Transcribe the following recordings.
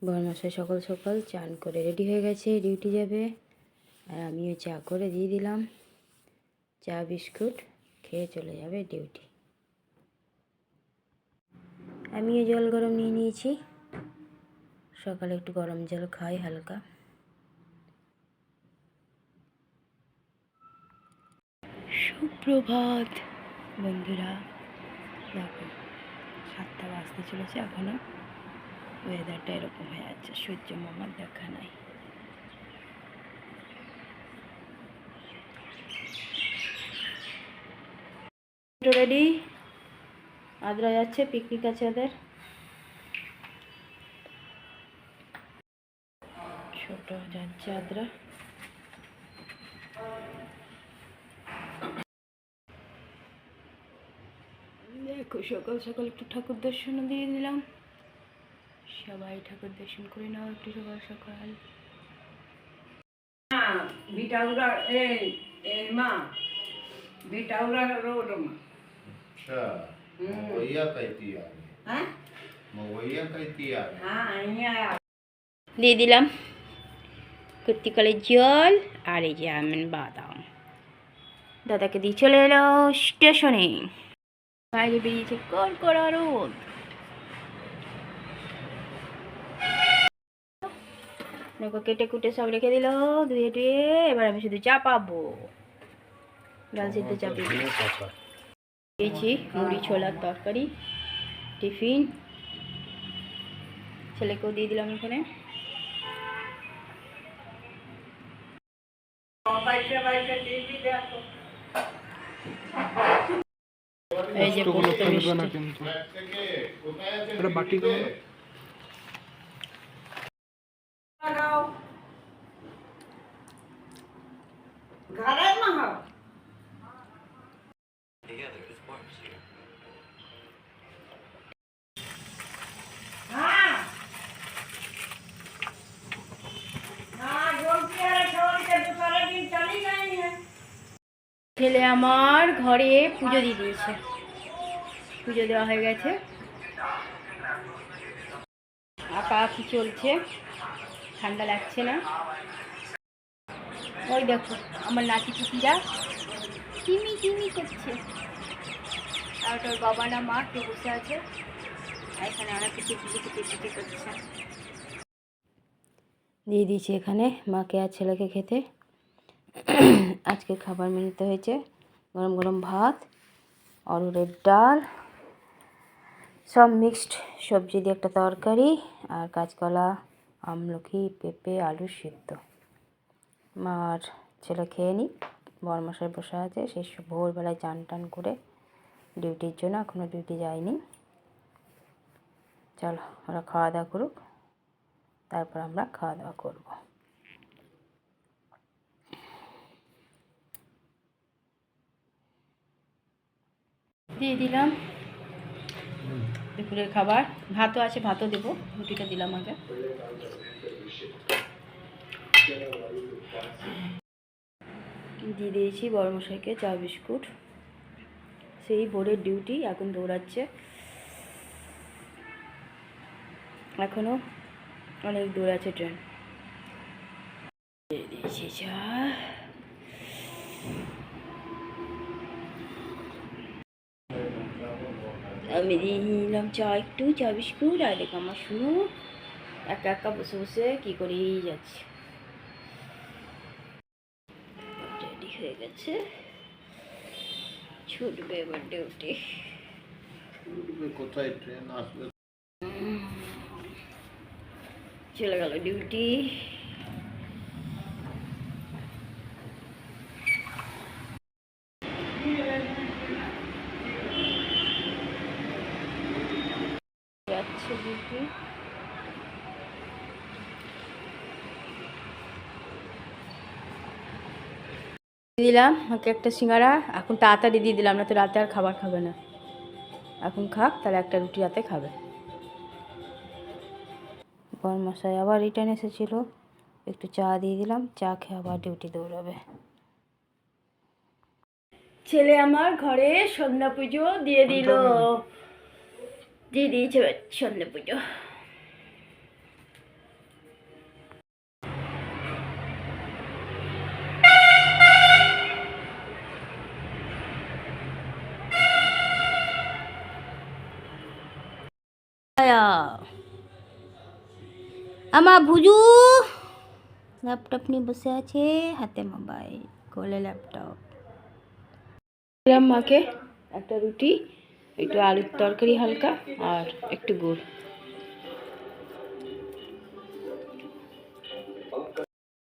বরমশাই সকাল সকাল চান করে রেডি হয়ে গেছে, ডিউটি যাবে। আর আমিও চা করে দিয়ে দিলাম, চা বিস্কুট খেয়ে চলে যাবে ডিউটি। আমিও জল গরম নিয়ে নিয়েছি, সকালে একটু গরম জল খাই হালকা। সুপ্রভাত বন্ধুরা, দেখো 7টা বাজতে চলেছে, এখনো ওয়েদারটা এরকম হয়ে যাচ্ছে, সূর্য মামার দেখা নাই। রেডি, আদ্রা যাচ্ছে, পিকনিক আছে ওদের। ছোট যাচ্ছে আদ্রা। দেখো সকাল সকাল একটু ঠাকুর দর্শনও দিয়ে দিলাম। সবাই ঠাকুর দর্শন করে নাও একটু সকাল সকাল। बिटाउरा ए ए माँ बिटाउरा रोड में। अच्छा मवैया कहती आ गई। हैं? मवैया कहती आ गई। हाँ यहाँ দিয়ে দিলাম কুর্তিকলের জল আর এই যে আমেন বাদাম। দাদাকে দিয়ে চলে এলো স্টেশনে। বাইরে বেরিয়েছে কড়কড়া রোদ। দেখো কেটে কুটে সব রেখে দিল ধুয়ে টুয়ে। এবার আমি শুধু চাপাবো, ডাল সিদ্ধ চাপিয়ে দিয়েছি। মুড়ি ছোলার তরকারি টিফিন ছেলেকেও দিয়ে দিলাম এখানে। बैठे बैठे टीवी देखो। এই যে পোস্ত ফেলবে না মিষ্টি। কিন্তু থেকে কোথায় আছে? এটা বাটি দাও। लगाओ घरे में हो। हाँ हाँ गोलती है छोड़ के दूसरे दिन चली गई है। ছেলে আমার ঘরে পুজো দিয়ে দিয়েছে, পুজো দেওয়া হয়ে গেছে। আঁকা আঁকি চলছে, ঠান্ডা লাগছে না। ওই দেখো আমার নাতি পুতিরা চিমি চিমি করছে, আর ওর বাবা না মা কেউ বসে আছে, আর এখানে অনেক পিঠে পিঠে পিঠে পিঠে করছে। দিয়ে দিয়েছি এখানে মাকে আর ছেলেকে খেতে। আজকে খাবার মেনুতে হয়েছে গরম গরম ভাত, অরুরের ডাল, সব মিক্সড সবজি দিয়ে একটা তরকারি, আর কাঁচকলা, আমলকি, পেঁপে, আলু সিদ্ধ। মা আর ছেলে খেয়ে নিই, বরমশাই বসে আছে, সেই ভোরবেলায় চান টান করে ডিউটির জন্য, এখনও ডিউটি যায়নি। চলো ওরা খাওয়া দাওয়া করুক, তারপর আমরা খাওয়া দাওয়া করব। দিয়ে দিলাম দুপুরের খাবার, ভাতও আছে, ভাতও দেবো, রুটিটা দিলাম আগে। দিয়ে দিয়েছি বড়মশাইকে চা বিস্কুট, সেই ভোরের ডিউটি, এখন দৌড়াচ্ছে, এখনও অনেক দূর আছে ট্রেন। দিয়ে দিয়েছি চা। আমি দিয়ে নিলাম চা, একটু চা বিস্কুট, আর দেখো আমার শুনু একা একা বসে বসে কী করেই যাচ্ছে। রেডি হয়ে গেছে, ছুটবে এবার ডিউটি। কোথায় ট্রেন আসবে? চলে গেল ডিউটি। যাচ্ছে ডিউটি। দিলাম ওকে একটা সিঙ্গারা, এখন তাড়াতাড়ি দিয়ে দিলাম, না তো রাতে আর খাবার খাবে না। এখন খাক, তাহলে একটা রুটি রাতে খাবে। বরমশাই আবার রিটার্ন এসেছিলো, একটু চা দিয়ে দিলাম, চা খেয়ে আবার ডিউটি দৌড়াবে। ছেলে আমার ঘরে সন্ধ্যা পুজো দিয়ে দিয়েছে সন্ধ্যা পুজো। गया আমার ভুজু ল্যাপটপ নিয়ে বসে আছে, হাতে মোবাইল, কোলে ল্যাপটপ। দিলাম মাকে একটা রুটি, একটু আলুর তরকারি হালকা, আর একটু গুড়।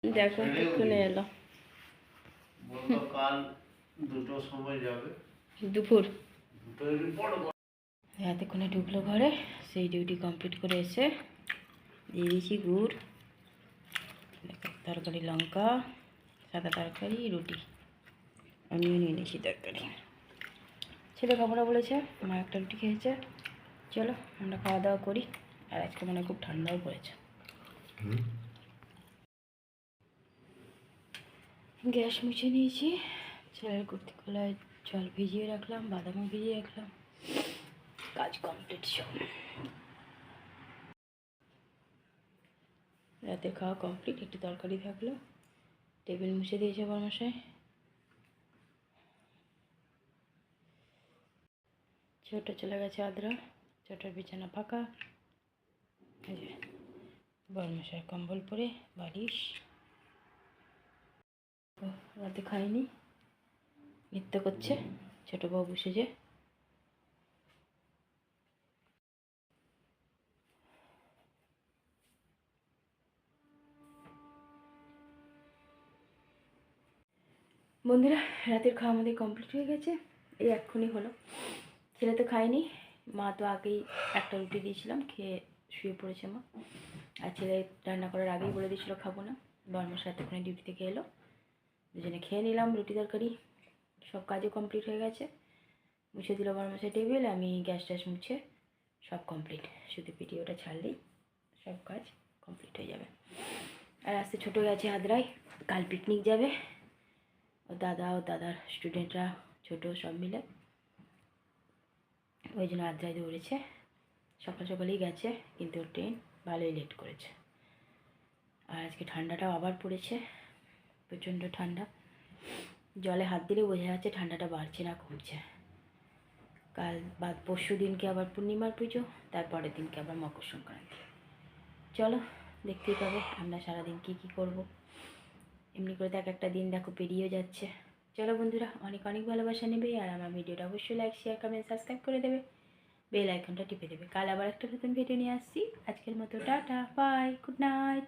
দেখো এক্ষুনি এলো, বললো কাল 2টোর সময় যাবে। দুপুর দুটোই রিপোর্ট। এতক্ষণে ঢুকলো ঘরে, সেই ডিউটি কমপ্লিট করে এসে দিয়ে দিয়েছি গুড়, তরকারি লঙ্কা, সাদা তরকারি, রুটি, আমিও নিয়ে নিয়েছি তরকারি। ছেলে খাবারও বলেছে, মা একটা রুটি খেয়েছে। চলো আমরা খাওয়া দাওয়া করি। আর আজকে মনে হয় খুব ঠান্ডাও পড়েছে। গ্যাস মুছে নিয়েছি, ছেলের কুর্তি খোলায় জল ভিজিয়ে রাখলাম, বাদামও ভিজিয়ে রাখলাম, কাজ কমপ্লিট সব। রাতে খাওয়া কমপ্লিট, একটু তরকারি থাকলো, টেবিল মুছে দিয়েছে বরমশাই। ছোট চলে গেছে আদ্রা, ছোটোর বিছানা ফাঁকা, বরমশাই কম্বল পরে বালিশ। রাতে খাইনি, নৃত্য করছে ছোটো বাবু সেজে। বন্ধুরা, রাতের খাওয়া আমাদের কমপ্লিট হয়ে গেছে, এই এক্ষুনি হলো। ছেলে তো খায়নি, মা তো আগেই একটা রুটি দিয়েছিলাম, খেয়ে শুয়ে পড়েছে মা। আর ছেলে রান্না করার আগেই বলে দিয়েছিলো খাবো না। বর্মার এতক্ষণে ডিউটি থেকে এলো, দুজনে খেয়ে নিলাম রুটি তরকারি। সব কাজও কমপ্লিট হয়ে গেছে, মুছে দিল বর্মাশাই টেবিল, আমি গ্যাস ট্যাস মুছে সব কমপ্লিট। শুধু ভিডিওটা ছাড়লেই সব কাজ কমপ্লিট হয়ে যাবে। আর আজকে ছোটো গেছে আদ্রায়, কাল পিকনিক যাবে, ও দাদা ও দাদার স্টুডেন্টরা ছোটো সব মিলে, ওই জন্য আদ্রায় দৌড়েছে। সকাল সকালেই গেছে, কিন্তু ট্রেন ভালোই লেট করেছে। আর আজকে ঠান্ডাটাও আবার পড়েছে, প্রচণ্ড ঠান্ডা। জলে হাত দিলে বোঝা যাচ্ছে ঠান্ডাটা বাড়ছে না কমছে। কাল বাদ পরশু দিনকে আবার পূর্ণিমার পুজো, তারপরের দিনকে আবার মকর সংক্রান্তি। চলো দেখতেই পাবে আমরা সারাদিন কী কী করবো। এমনি করে তো এক একটা দিন দেখো পেরিয়েও যাচ্ছে। চলো বন্ধুরা, অনেক অনেক ভালোবাসা নেবে, আর আমার ভিডিওটা অবশ্যই লাইক শেয়ার কমেন্ট সাবস্ক্রাইব করে দেবে, বেল আইকনটা টিপে দেবে। কাল আবার একটা নতুন ভিডিও নিয়ে আসছি। আজকের মতো টাটা, বাই, গুড নাইট।